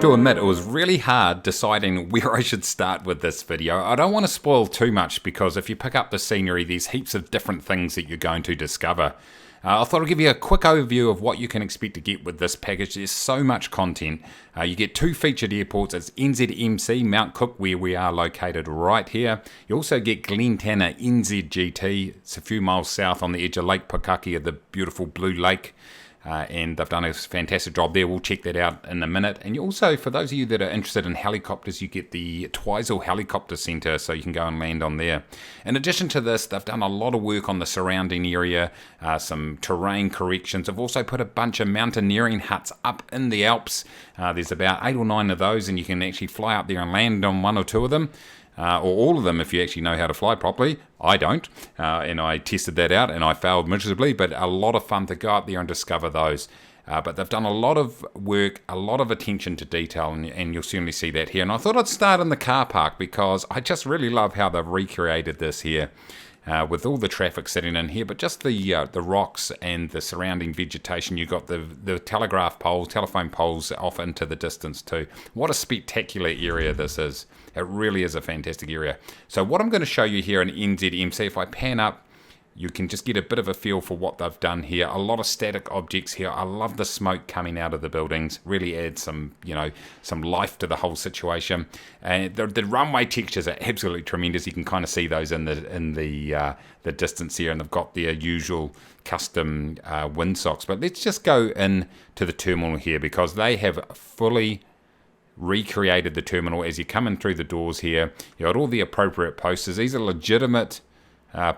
have to admit, it was really hard deciding where I should start with this video. I don't want to spoil too much because if you pick up the scenery, there's heaps of different things that you're going to discover. I thought I'd give you a quick overview of what you can expect to get with this package. There's so much content. You get two featured airports. It's NZMC, Mount Cook, where we are located right here. You also get Glentanner NZGT. It's a few miles south on the edge of Lake Pukaki of the beautiful Blue Lake. And they've done a fantastic job there. We'll check that out in a minute. And you also, for those of you that are interested in helicopters, you get the Twizel Helicopter Centre, so you can go and land on there. In addition to this, they've done a lot of work on the surrounding area, some terrain corrections. They've also put a bunch of mountaineering huts up in the Alps. There's about 8 or 9 of those, and you can actually fly up there and land on 1 or 2 of them. Or all of them if you actually know how to fly properly. I don't, and I tested that out and I failed miserably, but a lot of fun to go up there and discover those. But they've done a lot of work, a lot of attention to detail, and you'll certainly see that here. And I thought I'd start in the car park because I just really love how they've recreated this here. With all the traffic sitting in here, but just the rocks and the surrounding vegetation. You've got the telegraph poles, telephone poles off into the distance too. What a spectacular area this is. It really is a fantastic area. So what I'm going to show you here in NZMC, if I pan up, you can just get a bit of a feel for what they've done here. A lot of static objects here. I love the smoke coming out of the buildings. Really adds some, some life to the whole situation. And the runway textures are absolutely tremendous. You can kind of see those in the distance here, and they've got their usual custom windsocks. But let's just go in to the terminal here because they have fully recreated the terminal. As you come in through the doors here, you've got all the appropriate posters. These are legitimate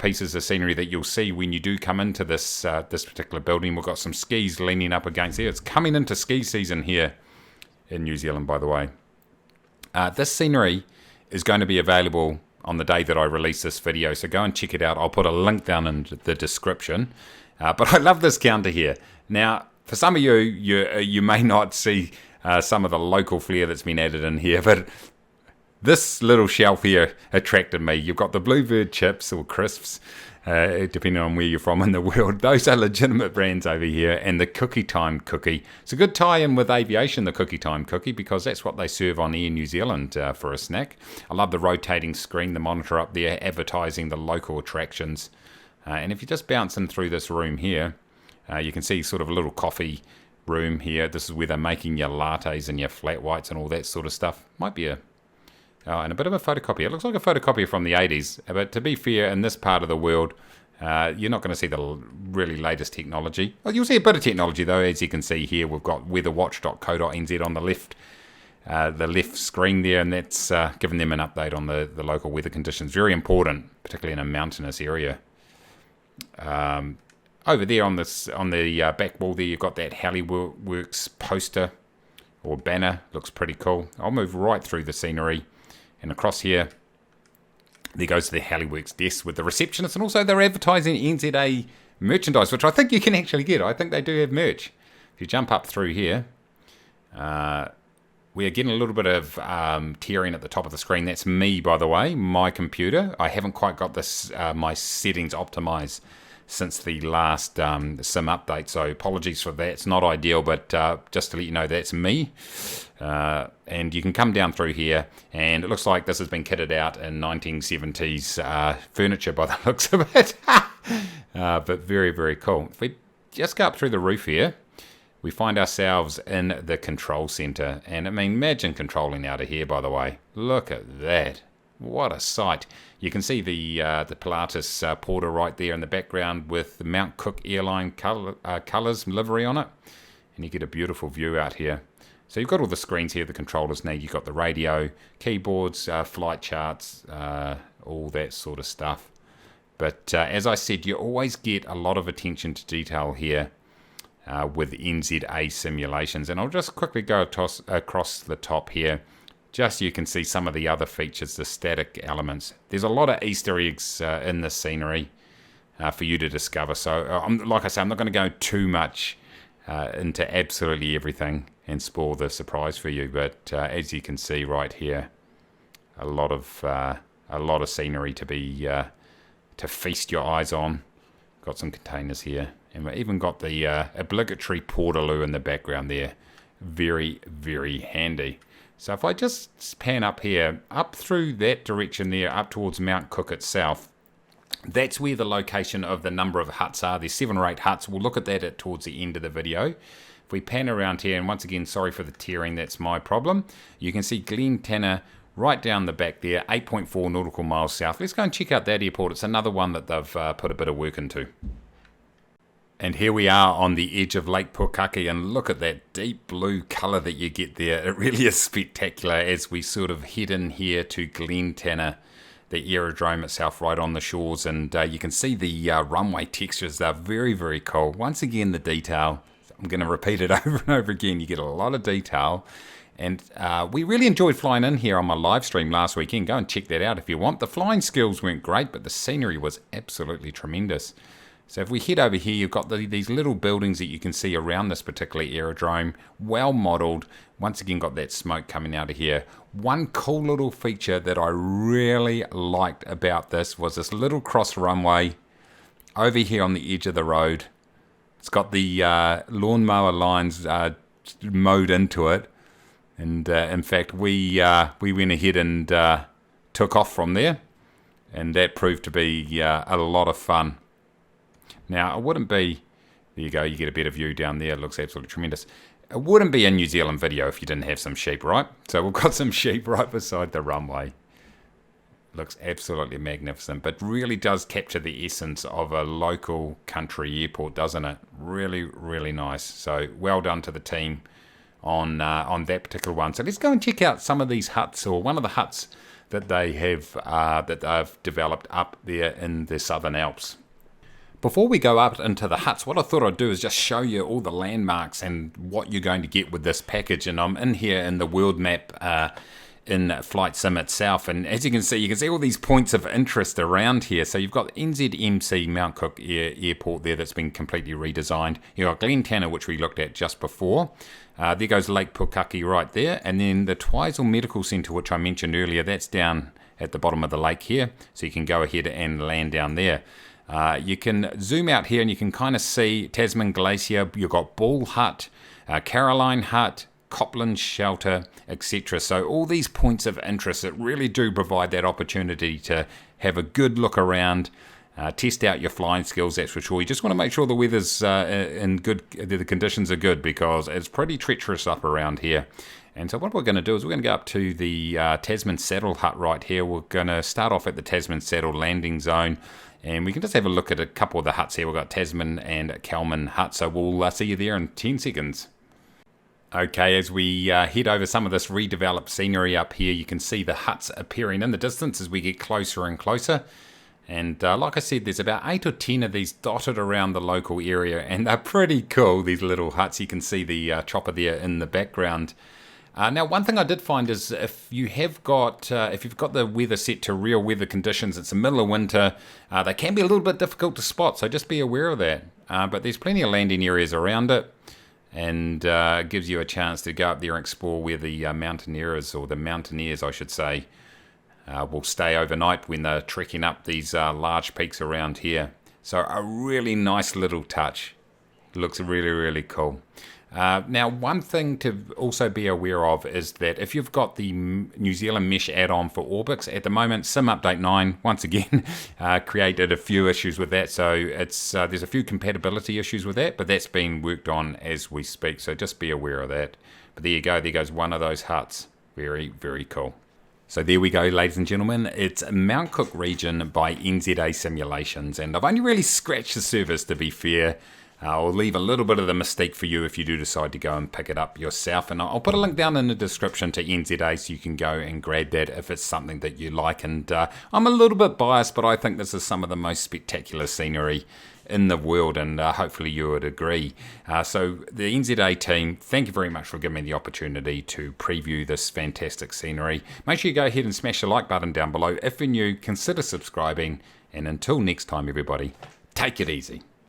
pieces of scenery that you'll see when you do come into this particular building. We've got some skis leaning up against here. It's coming into ski season here in New Zealand, by the way. This scenery is going to be available on the day that I release this video, so go and check it out. I'll put a link down in the description. But I love this counter here. Now, for some of you may not see some of the local flair that's been added in here, but this little shelf here attracted me. You've got the Bluebird chips or crisps, depending on where you're from in the world. Those are legitimate brands over here. And the Cookie Time cookie. It's a good tie-in with aviation, the Cookie Time cookie, because that's what they serve on Air New Zealand for a snack. I love the rotating screen, the monitor up there, advertising the local attractions. And if you just bounce in through this room here, you can see sort of a little coffee room here. This is where they're making your lattes and your flat whites and all that sort of stuff. Might be and a bit of a photocopier. It looks like a photocopier from the 80s, but to be fair, in this part of the world, you're not going to see the really latest technology. Well, you'll see a bit of technology though. As you can see here, we've got weatherwatch.co.nz on the left screen there, and that's giving them an update on the local weather conditions. Very important, particularly in a mountainous area. Over there on the back wall there, you've got that Heli Works poster or banner. Looks pretty cool. I'll move right through the scenery and across here. There goes the Heli Works desk with the receptionist, and also they're advertising NZA merchandise, which I think you can actually get. I think they do have merch. If you jump up through here, we are getting a little bit of tearing at the top of the screen. That's me, by the way, my computer. I haven't quite got this my settings optimized since the last sim update, so apologies for that. It's not ideal, but just to let you know, that's me. And you can come down through here, and it looks like this has been kitted out in 1970s furniture by the looks of it. But very, very cool. If we just go up through the roof here, we find ourselves in the control center. And I mean, imagine controlling out of here, by the way. Look at that. What a sight. You can see the Pilatus Porter right there in the background with the Mount Cook airline colours livery on it. And you get a beautiful view out here. So you've got all the screens here, the controllers now. You've got the radio, keyboards, flight charts, all that sort of stuff. But as I said, you always get a lot of attention to detail here with NZA simulations. And I'll just quickly go across the top here. Just so you can see some of the other features, the static elements. There's a lot of Easter eggs in this scenery for you to discover. So, like I say, I'm not going to go too much into absolutely everything and spoil the surprise for you. But as you can see right here, a lot of scenery to be to feast your eyes on. Got some containers here, and we've even got the obligatory portaloo in the background there. very, very handy. So if I just pan up here, up through that direction there, up towards Mount Cook itself, that's where the location of the number of huts are. There's 7 or 8 huts. We'll look at that towards the end of the video. If we pan around here, and once again, sorry for the tearing, that's my problem. You can see Glentanner right down the back there, 8.4 nautical miles south. Let's go and check out that airport. It's another one that they've put a bit of work into. And here we are on the edge of Lake Pukaki, and look at that deep blue colour that you get there. It really is spectacular as we sort of head in here to Glentanner, the aerodrome itself right on the shores, and you can see the runway textures. They're very, very cool. Once again, the detail, I'm going to repeat it over and over again. You get a lot of detail, and we really enjoyed flying in here on my live stream last weekend. Go and check that out if you want. The flying skills weren't great, but the scenery was absolutely tremendous. So if we head over here, you've got these little buildings that you can see around this particular aerodrome, well modelled. Once again, got that smoke coming out of here. One cool little feature that I really liked about this was this little cross runway over here on the edge of the road. It's got the lawnmower lines mowed into it. And in fact, we went ahead and took off from there. And that proved to be a lot of fun. Now, it wouldn't be, there you go, you get a better view down there. It looks absolutely tremendous. It wouldn't be a New Zealand video if you didn't have some sheep, right? So we've got some sheep right beside the runway. Looks absolutely magnificent, but really does capture the essence of a local country airport, doesn't it? Really, really nice. So well done to the team on that particular one. So let's go and check out some of these huts, or one of the huts that they have that they've developed up there in the Southern Alps. Before we go up into the huts, what I thought I'd do is just show you all the landmarks and what you're going to get with this package. And I'm in here in the world map in Flight Sim itself. And as you can see all these points of interest around here. So you've got NZMC Mount Cook Airport there that's been completely redesigned. You've got Glentanner, which we looked at just before. There goes Lake Pukaki right there. And then the Twizel Medical Centre, which I mentioned earlier, that's down at the bottom of the lake here. So you can go ahead and land down there. You can zoom out here and you can kind of see Tasman Glacier. You've got Ball Hut, Caroline Hut, Copland Shelter, etc. So all these points of interest that really do provide that opportunity to have a good look around, test out your flying skills, that's for sure. You just want to make sure the weather's in good, the conditions are good, because it's pretty treacherous up around here. And so what we're going to do is we're going to go up to the Tasman Saddle Hut right here. We're going to start off at the Tasman Saddle landing zone. And we can just have a look at a couple of the huts here. We've got Tasman and Kalman Hut. So we'll see you there in 10 seconds. Okay, as we head over some of this redeveloped scenery up here, you can see the huts appearing in the distance as we get closer and closer. And like I said, there's about 8 or 10 of these dotted around the local area. And they're pretty cool, these little huts. You can see the chopper there in the background. Now, one thing I did find is if you've got the weather set to real weather conditions, it's the middle of winter, they can be a little bit difficult to spot, so just be aware of that. But there's plenty of landing areas around it, and it gives you a chance to go up there and explore where the mountaineers, or the mountaineers, I should say, will stay overnight when they're trekking up these large peaks around here. So a really nice little touch. It looks really, really cool. Now, one thing to also be aware of is that if you've got the New Zealand Mesh add-on for Orbix, at the moment, Sim Update 9, once again, created a few issues with that. So it's there's a few compatibility issues with that, but that's being worked on as we speak. So just be aware of that. But there you go. There goes one of those huts. Very, very cool. So there we go, ladies and gentlemen. It's Mount Cook region by NZA Simulations. And I've only really scratched the surface, to be fair. I'll leave a little bit of the mystique for you if you do decide to go and pick it up yourself. And I'll put a link down in the description to NZA so you can go and grab that if it's something that you like. And I'm a little bit biased, but I think this is some of the most spectacular scenery in the world, and hopefully you would agree. So the NZA team, thank you very much for giving me the opportunity to preview this fantastic scenery. Make sure you go ahead and smash the like button down below. If you're new, consider subscribing. And until next time, everybody, take it easy.